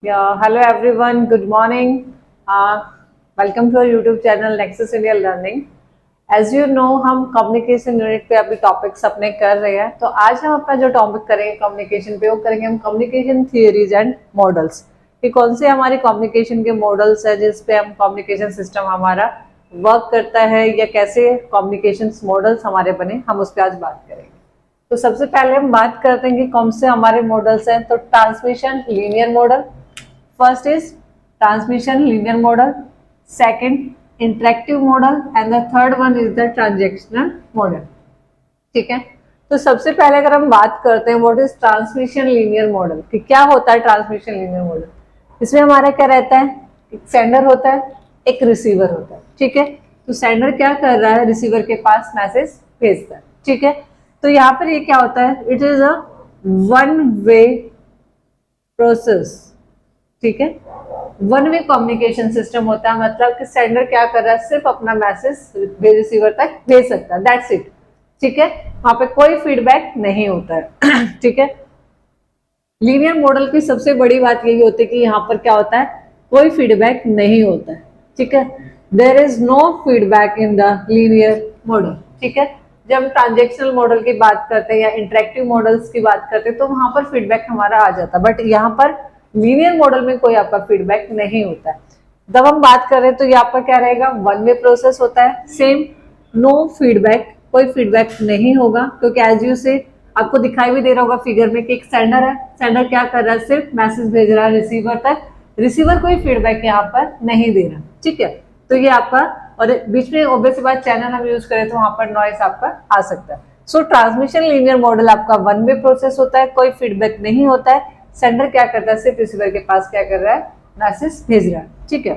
Yeah, hello everyone. Good morning. Welcome to our YouTube channel Nexus India Learning. As you know, हम communication unit पे अभी topics अपने कर रहे हैं। तो आज हम अपना जो टॉपिक करेंगे कम्युनिकेशन पे, वो करेंगे हम कम्युनिकेशन थियरीज एंड मॉडल्स कि कौन से हमारे कम्युनिकेशन के मॉडल्स है जिस पे हम कम्युनिकेशन सिस्टम हमारा वर्क करता है या कैसे कम्युनिकेशन मॉडल्स हमारे बने, हम उस पर आज बात करेंगे। तो सबसे पहले हम बात करते हैं कि कौन से हमारे मॉडल्स हैं। तो transmission linear model, first is transmission linear model, second interactive model and the third one is the transactional model. ठीक है, तो सबसे पहले अगर हम बात करते हैं what is transmission linear model, कि क्या होता है ट्रांसमिशन लीनियर मॉडल। इसमें हमारा क्या रहता है, एक सेंडर होता है, एक रिसीवर होता है। ठीक है, तो सेंडर क्या कर रहा है, रिसीवर के पास मैसेज भेजता है। ठीक है, तो यहाँ पर ये क्या होता है, it is a one way process. ठीक है, वन वे कम्युनिकेशन सिस्टम होता है, मतलब कि सेंडर क्या कर रहा है, सिर्फ अपना मैसेज रिसीवर तक भेज सकता है, दैट्स इट। ठीक है, वहां पे कोई फीडबैक नहीं होता है। ठीक है, लीनियर मॉडल की सबसे बड़ी बात यही होती है कि यहाँ पर क्या होता है, कोई फीडबैक नहीं होता है। ठीक है, there is no feedback in the linear model. ठीक है, जब हम ट्रांजेक्शनल मॉडल की बात करते हैं या इंटरेक्टिव मॉडल्स की बात करते हैं तो वहां पर फीडबैक हमारा आ जाता है, बट यहाँ पर लीनियर मॉडल में कोई आपका फीडबैक नहीं होता है। जब हम बात करें तो यहाँ पर क्या रहेगा, वन वे प्रोसेस होता है, सेम, नो फीडबैक, कोई फीडबैक नहीं होगा, क्योंकि एज यू से आपको दिखाई भी दे रहा होगा फिगर में कि एक सेंडर है, सेंडर क्या कर रहा है, सिर्फ मैसेज भेज रहा है रिसीवर तक, रिसीवर कोई फीडबैक यहाँ पर नहीं दे रहा। ठीक है, तो ये आपका, और बीच में ऑब्वियस बात चैनल हम यूज करें तो वहां पर नॉइस आपका आ सकता है। सो ट्रांसमिशन लीनियर मॉडल आपका वन वे प्रोसेस होता है, कोई फीडबैक नहीं होता है, सेंडर क्या करता है, सिर्फ रिसीवर के पास क्या कर रहा है, मैसेज भेज रहा है। ठीक है,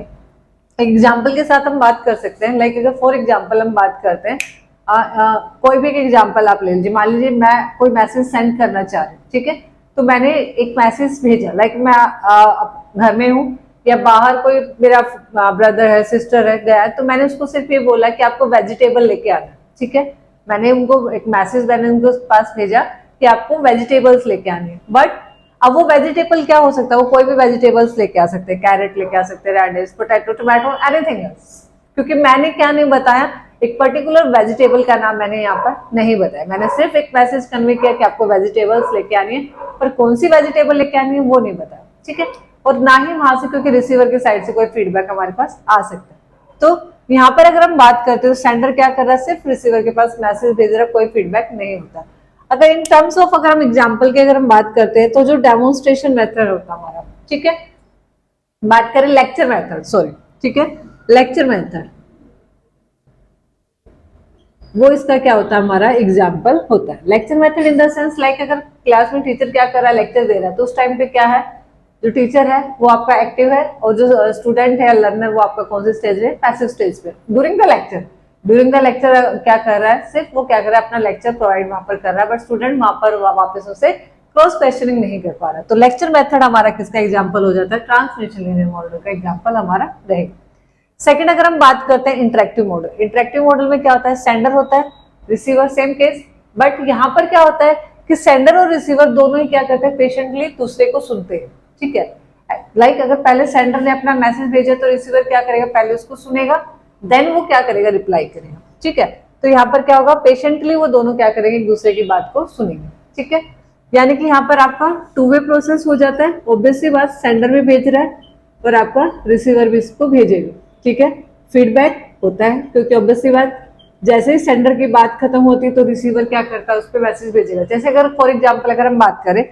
एग्जाम्पल के साथ हम बात कर सकते हैं, लाइक अगर फॉर एग्जाम्पल हम बात करते हैं, कोई भी एक एग्जाम्पल आप ले लीजिए, मान लीजिए मैं कोई मैसेज सेंड करना चाह रही हूँ। ठीक है, तो मैंने एक मैसेज भेजा, लाइक मैं घर में हूँ या बाहर कोई मेरा ब्रदर है, सिस्टर है, गया है, तो मैंने उसको सिर्फ ये बोला कि आपको वेजिटेबल लेके आना। ठीक है, मैंने उनको एक मैसेज, मैंने उनको पास भेजा कि आपको वेजिटेबल्स लेके आनी है, बट अब वो वेजिटेबल क्या हो सकता है, वो कोई भी वेजिटेबल्स लेके आ सकते हैं, कैरेट लेके आ सकते हैं, radish, potato, tomato, anything else, क्योंकि मैंने क्या नहीं बताया, एक पर्टिकुलर वेजिटेबल का नाम मैंने यहाँ पर नहीं बताया, मैंने सिर्फ एक मैसेज कन्वे किया कि आपको वेजिटेबल्स लेके आनी है, पर कौन सी वेजिटेबल लेके आनी है वो नहीं बताया। ठीक है, और ना ही वहां से, क्योंकि रिसीवर की साइड से कोई फीडबैक हमारे पास आ सकता है। तो यहाँ पर अगर हम बात करते हैं तो सेंडर क्या कर रहा है, सिर्फ रिसीवर के पास मैसेज भेज रहा है, कोई फीडबैक नहीं होता। अगर इन टर्म्स ऑफ, अगर हम एग्जाम्पल की अगर हम बात करते हैं तो जो डेमोन्स्ट्रेशन मेथड होता है हमारा, ठीक है, बात करें लेक्चर मेथड, सॉरी, ठीक है, लेक्चर मेथड, वो इसका क्या होता है, हमारा एग्जाम्पल होता है। Lecture method in the sense, like अगर क्लास में टीचर क्या कर रहा है, लेक्चर दे रहा है, तो उस टाइम पे क्या है, जो टीचर है वो आपका एक्टिव है, और जो स्टूडेंट है, लर्नर, वो आपका कौन से स्टेज है, पैसिव स्टेज पे, during the lecture. During the lecture क्या कर रहा है, सिर्फ वो क्या कर रहा है, अपना लेक्चर प्रोवाइड वहां पर कर रहा है, बट स्टूडेंट वहां पर वापस उसे क्रॉस क्वेश्चनिंग नहीं कर पा रहा। तो लेक्चर मेथड हमारा किसका एग्जाम्पल हो जाता है, ट्रांसमिशन लीनियर मॉडल का एग्जाम्पल हमारा रहेगा। सेकंड, अगर हम बात करते हैं इंटरेक्टिव मॉडल, इंटरेक्टिव मॉडल में क्या होता है, सेंडर होता है, रिसीवर, सेम केस, बट यहाँ पर क्या होता है कि सेंडर और रिसीवर दोनों ही क्या करते हैं, पेशेंटली दूसरे को सुनते हैं। ठीक है, लाइक अगर पहले सेंडर ने अपना मैसेज भेजा तो रिसीवर क्या करेगा, पहले उसको सुनेगा, देन वो क्या करेगा, रिप्लाई करेगा। ठीक है, तो यहाँ पर क्या होगा, पेशेंटली वो दोनों क्या करेंगे, एक दूसरे की बात को सुनेंगे। ठीक है, यानी कि यहाँ पर आपका टू वे प्रोसेस हो जाता है, ऑब्वियसली बात, सेंडर भी भेज रहा है और आपका रिसीवर भी इसको भेजेगा। ठीक है, फीडबैक होता है, क्योंकि ऑब्वियसली बात, जैसे ही सेंडर की बात खत्म होती है तो रिसीवर क्या करता है, उस पर मैसेज भेजेगा। जैसे अगर फॉर एग्जाम्पल अगर हम बात करें,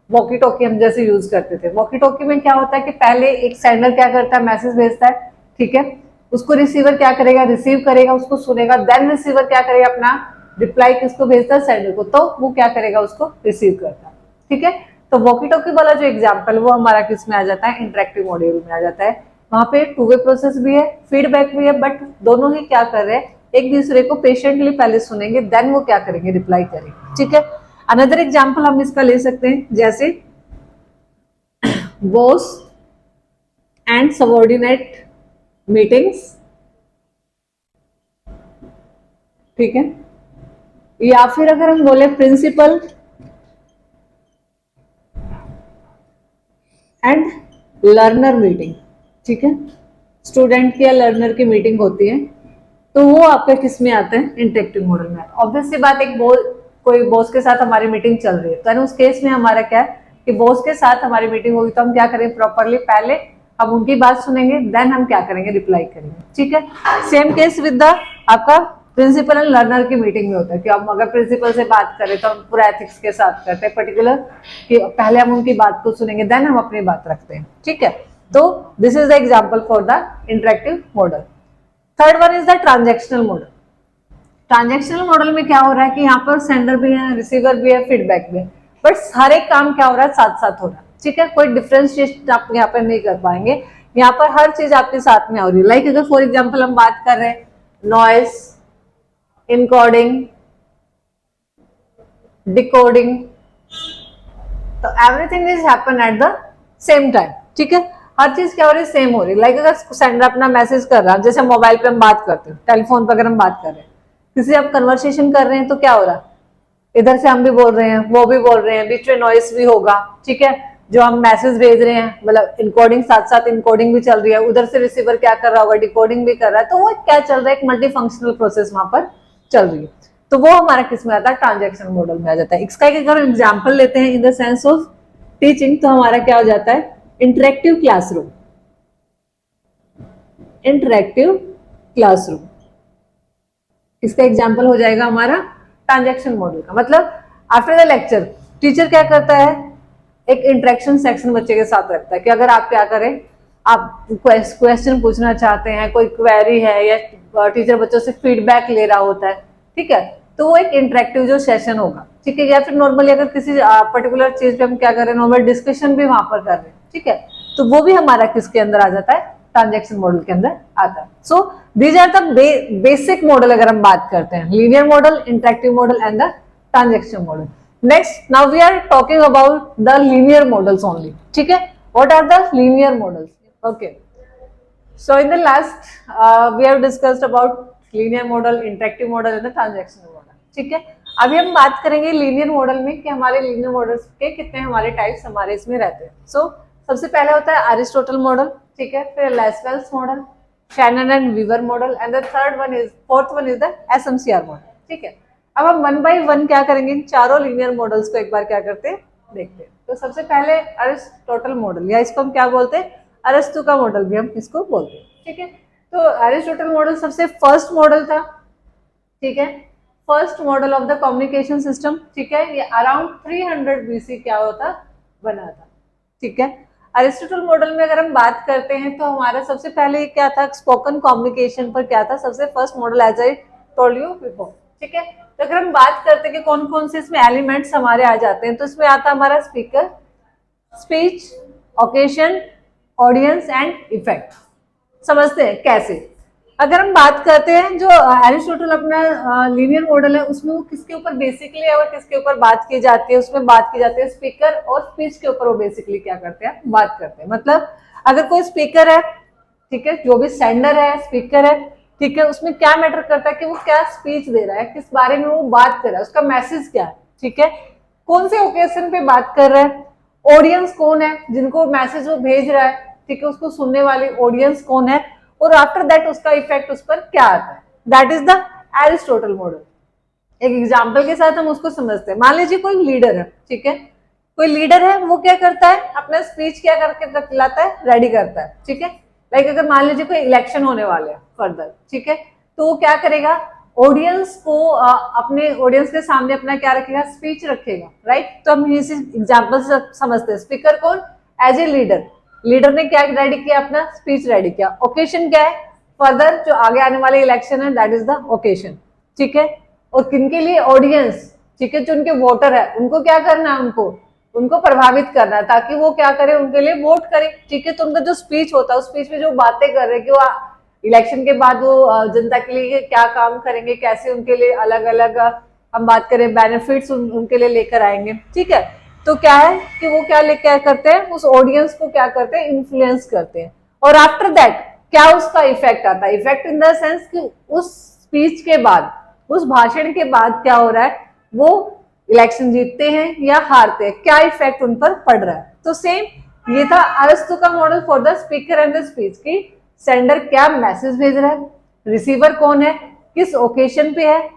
वॉकी टॉकी हम जैसे यूज करते थे, वॉकी टॉकी में क्या होता है कि पहले एक सेंडर क्या करता है, मैसेज भेजता है। ठीक है, उसको रिसीवर क्या करेगा, रिसीव करेगा, उसको सुनेगा, देन रिसीवर क्या करेगा, अपना रिप्लाई किसको भेजता है, सेंडर को, तो वो क्या करेगा, उसको रिसीव करता है। ठीक है, तो वॉकी टॉकी वाला जो एग्जाम्पल वो हमारा किस में आ जाता है, इंटरेक्टिव मॉड्यूल में आ जाता है। वहां पे टू वे प्रोसेस भी है, फीडबैक भी है, बट दोनों ही क्या कर रहे हैं, एक दूसरे को पेशेंटली पहले सुनेंगे, देन वो क्या करेंगे, रिप्लाई करेंगे। ठीक है, अनदर एग्जाम्पल हम इसका ले सकते हैं, जैसे बॉस एंड सबॉर्डिनेट मीटिंग्स। ठीक है, या फिर अगर हम बोले प्रिंसिपल एंड लर्नर मीटिंग, ठीक है, स्टूडेंट की या लर्नर की मीटिंग होती है, तो वो आपका किस में आता है, इंटरेक्टिव मॉडल में। ऑब्वियस सी बात, एक कोई बॉस के साथ हमारी मीटिंग चल रही है, तो उस केस में हमारा क्या है कि बॉस के साथ हमारी मीटिंग होगी, तो हम क्या करेंगे, प्रॉपरली पहले हम उनकी बात सुनेंगे, देन हम क्या करेंगे, रिप्लाई करेंगे, ठीक है। सेम केस विद द आपका प्रिंसिपल एंड लर्नर की मीटिंग में होता है कि हम अगर प्रिंसिपल से बात करें तो हम पूरा एथिक्स के साथ करते हैं पर्टिकुलर, कि पहले हम उनकी बात को सुनेंगे, देन हम अपनी बात रखते हैं, ठीक है। तो this is the example for the interactive model. Third one is the transactional model. Transactional model में क्या हो रहा है कि यहाँ पर सेंडर भी है, रिसीवर भी है, फीडबैक भी है, बट हर एक काम क्या हो रहा है, साथ साथ हो रहा है, ठीक है। कोई डिफरेंशिएशन आप यहाँ पर नहीं कर पाएंगे, यहाँ पर हर चीज आपके साथ में हो रही है। लाइक अगर फॉर एग्जाम्पल हम बात कर रहे हैं नॉइस, इनकोडिंग, डिकोडिंग, तो everything is happen at the same time, ठीक है। हर चीज क्या हो रही है, सेम हो रही है। लाइक अगर सेंडर अपना मैसेज कर रहा है, जैसे मोबाइल पे हम बात करते हैं, टेलीफोन पर अगर हम बात कर रहे हैं, किसी आप कन्वर्सेशन कर रहे हैं, तो क्या हो रहा है, इधर से हम भी बोल रहे हैं, वो भी बोल रहे हैं, बीच में नॉइस भी होगा, ठीक है। जो हम मैसेज भेज रहे हैं, मतलब इनकोडिंग, साथ साथ इनकोडिंग भी चल रही है, उधर से रिसीवर क्या कर रहा होगा, डिकोडिंग भी कर रहा है, तो वो क्या चल रहा है, एक मल्टी फंक्शनल प्रोसेस वहां पर चल रही है। तो वो हमारा किस में आता है, ट्रांजेक्शन मॉडल में आ जाता है। इसका एक अगर एग्जाम्पल लेते हैं in the sense of teaching, तो हमारा क्या हो जाता है, इंटरेक्टिव क्लासरूम। इंटरेक्टिव क्लासरूम इसका एग्जाम्पल हो जाएगा हमारा ट्रांजेक्शन मॉडल का। मतलब आफ्टर द लेक्चर टीचर क्या करता है, एक इंटरेक्शन सेक्शन बच्चे के साथ रखता है कि अगर आप क्या करें, आप क्वेश्चन पूछना चाहते हैं, कोई क्वेरी है, या टीचर बच्चों से फीडबैक ले रहा होता है, ठीक है, तो वो एक इंटरेक्टिव जो सेशन होगा, ठीक है। या फिर नॉर्मली अगर किसी पर्टिकुलर चीज पे हम क्या कर रहे हैं, नॉर्मल डिस्कशन भी वहां पर कर रहे हैं, ठीक है, तो वो भी हमारा किसके अंदर आ जाता है, ट्रांजेक्शन मॉडल के अंदर आता है। So these are the basic model अगर हम बात करते हैं, linear model, interactive model and the transaction model. Next, now we are talking about the linear models only, ठीक है। What are the linear models? Okay, so in the last we have discussed about linear model, interactive model and the transactional model, ठीक है। अभी हम बात करेंगे linear model में कि हमारे लीनियर मॉडल्स के कितने हमारे टाइप्स हमारे इसमें रहते हैं। सो सबसे पहले होता है अरिस्टोटल मॉडल, ठीक है, फिर Lasswell's model, Shannon and Weaver model, and the fourth one is the SMCR model, ठीक है। अब हम वन बाय वन क्या करेंगे, इन चारों लीनियर मॉडल्स को एक बार क्या करते हैं, देखते हैं। तो सबसे पहले अरिस्टोटल मॉडल, या इसको हम क्या बोलते हैं, अरस्तु का मॉडल भी हम इसको बोलते हैं, ठीक है। तो अरिस्टोटल मॉडल सबसे फर्स्ट मॉडल था, ठीक है, first model of the communication system, ठीक है। ये अराउंड 300 बीसी क्या होता बना था, ठीक है। अरिस्टोटल मॉडल में अगर हम बात करते हैं तो हमारा सबसे पहले क्या था, स्पोकन कम्युनिकेशन पर क्या था, सबसे first model, as I told you before, ठीक है। तो अगर हम बात करते हैं कि कौन कौन से इसमें एलिमेंट्स हमारे आ जाते हैं, तो इसमें आता हमारा speaker, speech, occasion, audience and effect. समझते हैं कैसे? अगर हम बात करते हैं जो एरिस्टोटल अपना लीनियर मॉडल है, उसमें वो किसके ऊपर बेसिकली और किसके ऊपर बात की जाती है, उसमें बात की जाती है स्पीकर और स्पीच के ऊपर। वो बेसिकली क्या करते हैं, बात करते हैं। मतलब अगर कोई स्पीकर है, ठीक है, जो भी सेंडर है, स्पीकर है, ठीक है, उसमें क्या मैटर करता है कि वो क्या स्पीच दे रहा है, किस बारे में वो बात कर रहा है, उसका मैसेज क्या है, ठीक है, कौन से ओकेजन पे बात कर रहा है, ऑडियंस कौन है जिनको मैसेज वो भेज रहा है, ठीक है, उसको सुनने वाली ऑडियंस कौन है, और आफ्टर दैट उसका इफेक्ट उस पर क्या आता है। That is the Aristotle model. एक एग्जांपल के साथ हम उसको समझते हैं। मान लीजिए कोई लीडर है, ठीक है, कोई लीडर है, वो क्या करता है, अपना स्पीच क्या करके लाता है, रेडी करता है, ठीक है। लाइक अगर मान लीजिए कोई इलेक्शन होने वाले हैं फर्दर, ठीक है, तो वो क्या करेगा, ऑडियंस को अपने ऑडियंस के सामने अपना क्या रखेगा, स्पीच रखेगा, राइट। तो हम इसी एग्जांपल से समझते हैं। स्पीकर कौन, एज ए लीडर, लीडर ने क्या रेडी किया, अपना स्पीच रेडी किया। ओकेशन क्या है, फर्दर जो आगे आने वाले इलेक्शन है, दैट इज द ओकेशन, ठीक है। और किनके लिए, ऑडियंस, ठीक है, जो उनके वोटर है, उनको क्या करना है, उनको प्रभावित करना है, ताकि वो क्या करे, उनके लिए वोट करे, ठीक है। तो उनका जो स्पीच होता है, उस स्पीच में जो बातें कर रहे हैं कि वो इलेक्शन के बाद वो जनता के लिए क्या काम करेंगे, कैसे उनके लिए अलग अलग हम बात करें बेनिफिट्स उनके लिए लेकर आएंगे, ठीक है। तो क्या है कि वो क्या लेकर करते हैं, उस ऑडियंस को क्या करते हैं, इन्फ्लुएंस करते हैं। और आफ्टर दैट क्या उसका इफेक्ट आता है, इफेक्ट इन द सेंस कि उस स्पीच के बाद, उस भाषण के बाद क्या हो रहा है, वो इलेक्शन जीतते हैं या हारते हैं, क्या इफेक्ट उन पर पड़ रहा है। तो सेम ये था अरस्तु का model for the speaker and the speech की सेंडर क्या मैसेज भेज रहा है, रिसीवर कौन है, किस ओकेशन पे है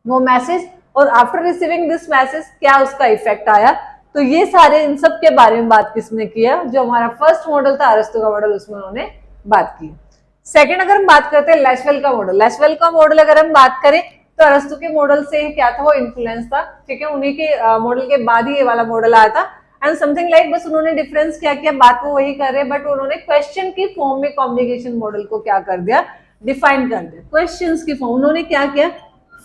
वो मैसेज, और आफ्टर रिसीविंग दिस मैसेज क्या उसका इफेक्ट आया। तो ये सारे इन सब के बारे में बात किसने किया, जो हमारा फर्स्ट मॉडल था अरस्तु का मॉडल, उसमें उन्होंने बात की। सेकंड अगर हम बात करते हैं लैशवेल का मॉडल, लैशवेल का मॉडल अगर हम बात करें तो अरस्तु के मॉडल से क्या था, वो इन्फ्लुएंस था, ठीक है, उन्हीं के मॉडल के बाद ही ये वाला मॉडल आया था एंड समथिंग लाइक, बस उन्होंने डिफरेंस क्या किया, बात वो वही कर रहे हैं बट उन्होंने क्वेश्चन की फॉर्म में कम्युनिकेशन मॉडल को क्या कर दिया, डिफाइन कर दिया। क्वेश्चंस की फॉर्म उन्होंने क्या किया,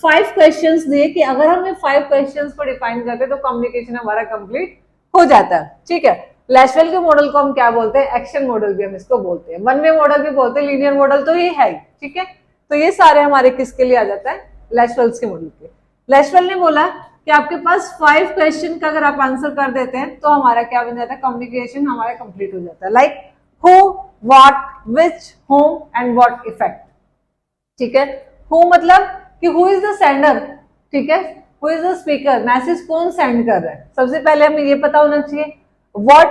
5 क्वेश्चंस दिए कि अगर हम 5 क्वेश्चंस को डिफाइन करते तो कम्युनिकेशन हमारा कंप्लीट हो जाता है, ठीक है। लैशवेल के मॉडल को हम क्या बोलते हैं, एक्शन मॉडल भी हम इसको बोलते हैं, वन वे मॉडल भी बोलते हैं, लीनियर मॉडल तो ये है, ठीक है। तो ये सारे हमारे किसके लिए आ जाता है, लैशवेल्स के मॉडल के। लैशवेल ने बोला कि आपके पास 5 क्वेश्चन का अगर आप आंसर कर देते हैं तो हमारा क्या बन जाता है, कम्युनिकेशन हमारा कंप्लीट हो जाता है, like who, what, which, home and what effect, ठीक है। हु मतलब कि हु इज द सेंडर, ठीक है, who is the speaker, message कौन सेंड कर रहा है, सबसे पहले हमें ये पता होना चाहिए। व्हाट,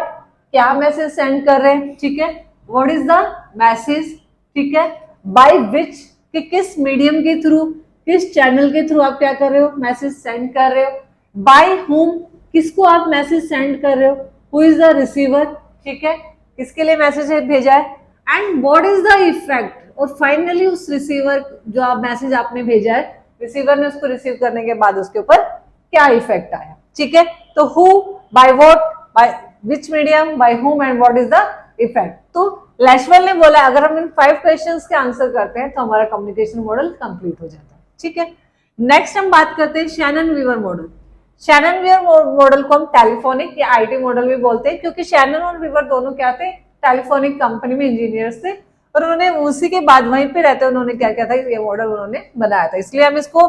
क्या मैसेज सेंड कर रहे हैं, ठीक है, व्हाट इज द मैसेज, ठीक है, बाय विच, कि किस मीडियम के थ्रू, किस चैनल के थ्रू आप क्या कर रहे हो, मैसेज सेंड कर रहे हो, बाय हुम, किसको आप मैसेज सेंड कर रहे हो, हु इज द रिसीवर, ठीक है, किसके लिए मैसेज भेजा है, and what is the effect, और फाइनली उस रिसीवर जो आप मैसेज आपने भेजा है, रिसीवर ने उसको रिसीव करने के बाद उसके ऊपर क्या इफेक्ट आया, ठीक है। तो who, by what, by which medium, by whom and what is the effect. तो लैशवेल ने बोला अगर हम इन 5 क्वेश्चंस के आंसर करते हैं तो हमारा कम्युनिकेशन मॉडल कंप्लीट हो जाता है, ठीक है। नेक्स्ट हम बात करते हैं Shannon Weaver model. Shannon Weaver model को हम टेलीफोनिक या आईटी मॉडल भी बोलते हैं, क्योंकि शैनन और वीवर दोनों क्या थे, टेलीफोनिक कंपनी में इंजीनियर्स थे और उन्होंने उसी के बाद वहीं पे रहते उन्होंने क्या क्या था, ये मॉडल उन्होंने बनाया था, इसलिए हम इसको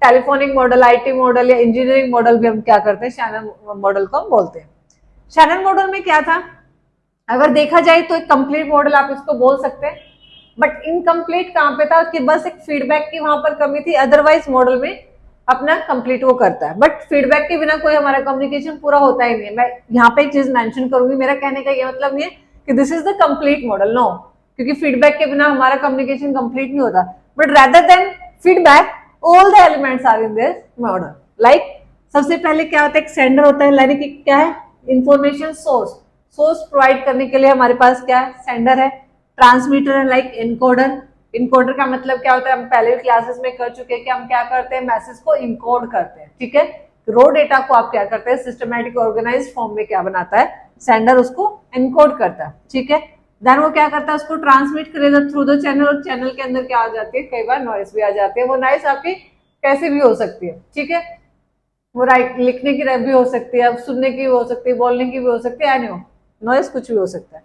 टेलीफोनिक मॉडल, आईटी मॉडल या इंजीनियरिंग मॉडल भी हम क्या करते हैं, शैनन मॉडल को हम बोलते हैं। शैनन मॉडल में क्या था, अगर देखा जाए तो एक कंप्लीट मॉडल आप इसको बोल सकते हैं, बट इनकम्प्लीट कहां पे था कि बस एक फीडबैक की वहां पर कमी थी, अदरवाइज मॉडल में अपना कंप्लीट वो करता है, बट फीडबैक के बिना कोई हमारा कम्युनिकेशन पूरा होता ही नहीं है। मैं यहाँ पे एक चीज मेंशन करूंगी, मेरा कहने का ये मतलब नहीं है कि this is the complete model, no, क्योंकि फीडबैक के बिना हमारा कम्युनिकेशन कंप्लीट नहीं होता, but rather than feedback all the elements are in this model. Like सबसे पहले क्या होता है, एक सेंडर होता है, यानी कि क्या है, इंफॉर्मेशन सोर्स, सोर्स प्रोवाइड करने के लिए हमारे पास क्या है, सेंडर है, ट्रांसमीटर है, लाइक इनकोडर। इनकोडर का मतलब क्या होता है, हम पहले भी क्लासेस में कर चुके हैं कि हम क्या करते हैं, मैसेज को इनकोड करते हैं, ठीक है। रो डेटा को आप क्या करते हैं, सिस्टमैटिक ऑर्गेनाइज्ड फॉर्म में क्या बनाता है, सेंडर उसको इनकोड करता है, ठीक है। देन वो क्या करता है, उसको ट्रांसमिट करेगा थ्रू द चैनल, और चैनल के अंदर क्या आ जाती है, कई बार नॉइस भी आ जाती है, वो नॉइस आपकी कैसे भी हो सकती है, ठीक है, वो राइट लिखने की भी हो सकती है, सुनने की भी हो सकती है, बोलने की भी हो सकती है, एनी नॉइस कुछ भी हो सकता है।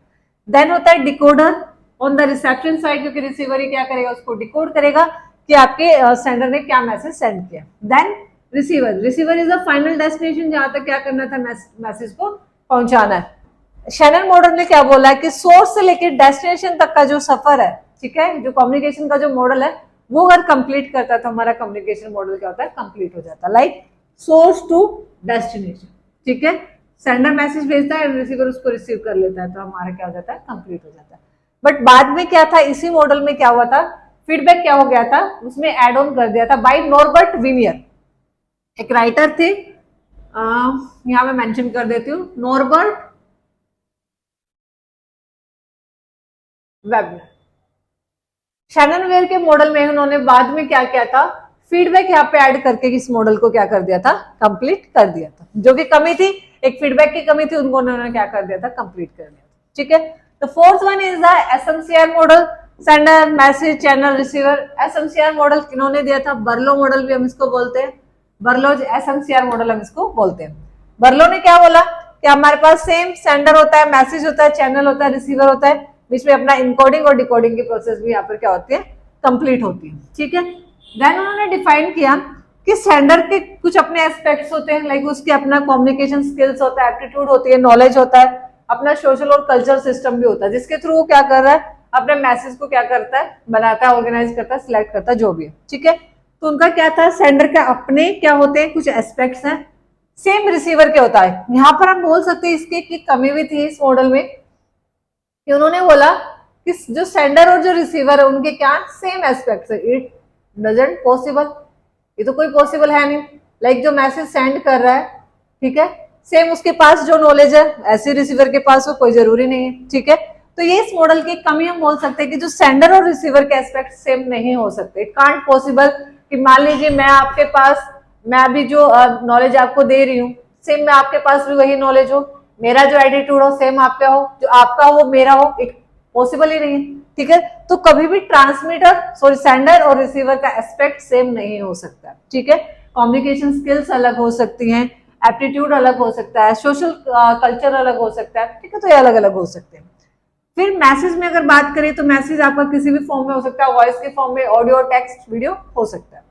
देन होता है decoder on the reception side, क्योंकि रिसीवर ही क्या करेगा, उसको डिकोड करेगा कि आपके सेंडर ने क्या मैसेज सेंड किया। Then receiver, receiver is the final destination, जहां तक क्या करना था, मैसेज को पहुंचाना है। शैनन मॉडल ने क्या बोला है कि सोर्स से लेकर डेस्टिनेशन तक का जो सफर है, ठीक है, जो कम्युनिकेशन का जो मॉडल है वो अगर कंप्लीट करता है तो हमारा कम्युनिकेशन मॉडल क्या होता है, कंप्लीट हो जाता है, लाइक सोर्स टू डेस्टिनेशन, ठीक है। सेंडर मैसेज भेजता है, रिसीवर उसको रिसीव कर लेता है, तो हमारा क्या हो जाता है, कंप्लीट हो जाता है। बट बाद में क्या था, इसी मॉडल में क्या हुआ था, फीडबैक क्या हो गया था, उसमें एड ऑन कर दिया था बाय नॉर्बर्ट विनियर, एक राइटर थे, यहां मैं मेंशन कर देती हूँ, नॉर्बर्ट वेबनर। शैनन वेयर के मॉडल में उन्होंने बाद में क्या किया था, फीडबैक यहाँ पे ऐड करके इस मॉडल को क्या कर दिया था, कंप्लीट कर दिया था, जो कि कमी थी, एक फीडबैक की कमी थी, उनको उन्होंने क्या कर दिया था, कंप्लीट कर दिया था, ठीक है। तो fourth one is the SMCR model, sender message channel receiver. SMCR model किन्होंने दिया था, बर्लो मॉडल भी हम इसको बोलते हैं, बर्लोज एसएमसीआर मॉडल हम इसको बोलते हैं। बर्लो ने क्या बोला कि हमारे पास सेम सेंडर होता है, मैसेज होता है, चैनल होता है, रिसीवर होता है, बीच में अपना इनकोडिंग और डिकोडिंग की प्रोसेस भी यहाँ पर क्या होती है, कंप्लीट होती है, ठीक है। देन उन्होंने डिफाइन किया कि सेंडर के कुछ अपने एस्पेक्ट्स होते हैं, लाइक उसके अपना कम्युनिकेशन स्किल्स होता है, एप्टीट्यूड होती है, नॉलेज होता है, अपना सोशल और कल्चर सिस्टम भी होता है, जिसके थ्रू वो क्या कर रहा है, अपने मैसेज को क्या करता है, बनाता है, ऑर्गेनाइज करता है, सिलेक्ट करता है, जो भी है, ठीक है। तो उनका क्या था, सेंडर के अपने क्या होते हैं, कुछ एस्पेक्ट्स हैं, सेम रिसीवर के होता है। यहाँ पर हम बोल सकते हैं इसके की कमी भी थी इस मॉडल में कि उन्होंने बोला कि जो सेंडर और जो रिसीवर है उनके क्या सेम एस्पेक्ट्स है। इट डजंट पॉसिबल, ये तो कोई पॉसिबल है नहीं। लाइक जो मैसेज सेंड कर रहा है, ठीक है, सेम उसके पास जो नॉलेज है ऐसे रिसीवर के पास हो, कोई जरूरी नहीं है, ठीक है। तो ये इस मॉडल की कमी हम बोल सकते हैं कि जो सेंडर और रिसीवर के एस्पेक्ट सेम नहीं हो सकते। इट कांट पॉसिबल कि मान लीजिए मैं आपके पास, मैं अभी जो नॉलेज आपको दे रही हूँ सेम मैं आपके पास भी वही नॉलेज हो, मेरा जो एटीट्यूड हो सेम आपका हो, जो आपका हो मेरा हो, एक पॉसिबल ही नहीं है, ठीक है। तो कभी भी ट्रांसमीटर सॉरी सेंडर और रिसीवर का एस्पेक्ट सेम नहीं हो सकता, ठीक है। कम्युनिकेशन स्किल्स अलग हो सकती हैं, एप्टीट्यूड अलग हो सकता है, सोशल कल्चर अलग हो सकता है, ठीक है। तो ये अलग अलग हो सकते हैं। फिर मैसेज में अगर बात करें तो मैसेज आपका किसी भी फॉर्म में हो सकता है, वॉइस के फॉर्म में, ऑडियो, टेक्स्ट, वीडियो हो सकता है।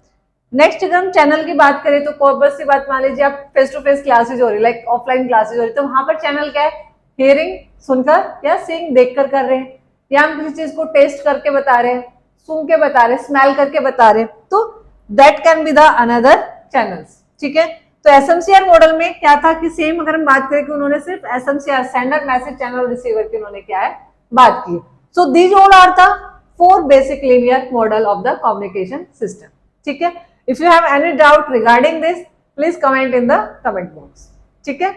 नेक्स्ट अगर हम चैनल की बात करें तो बस सी बात, मान लीजिए आप फेस टू फेस क्लासेज हो रही, लाइक ऑफलाइन क्लासेज हो रही, तो वहां पर चैनल क्या है, हियरिंग सुनकर या सीइंग देखकर कर रहे हैं, या हम किसी चीज को टेस्ट करके बता रहे हैं, सुन के बता रहे हैं, स्मेल करके बता रहे हैं, तो that can be the another channels, ठीक है। तो एसएमसीआर मॉडल में क्या था कि सेम अगर हम बात करें कि उन्होंने सिर्फ SMCR sender, message, channel, receiver की उन्होंने क्या है बात की। So these all are the 4 basic linear model of the communication system, ठीक है। If you have any doubt regarding this, please comment in the comment box, ठीक है।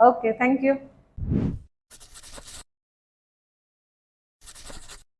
Okay, thank you.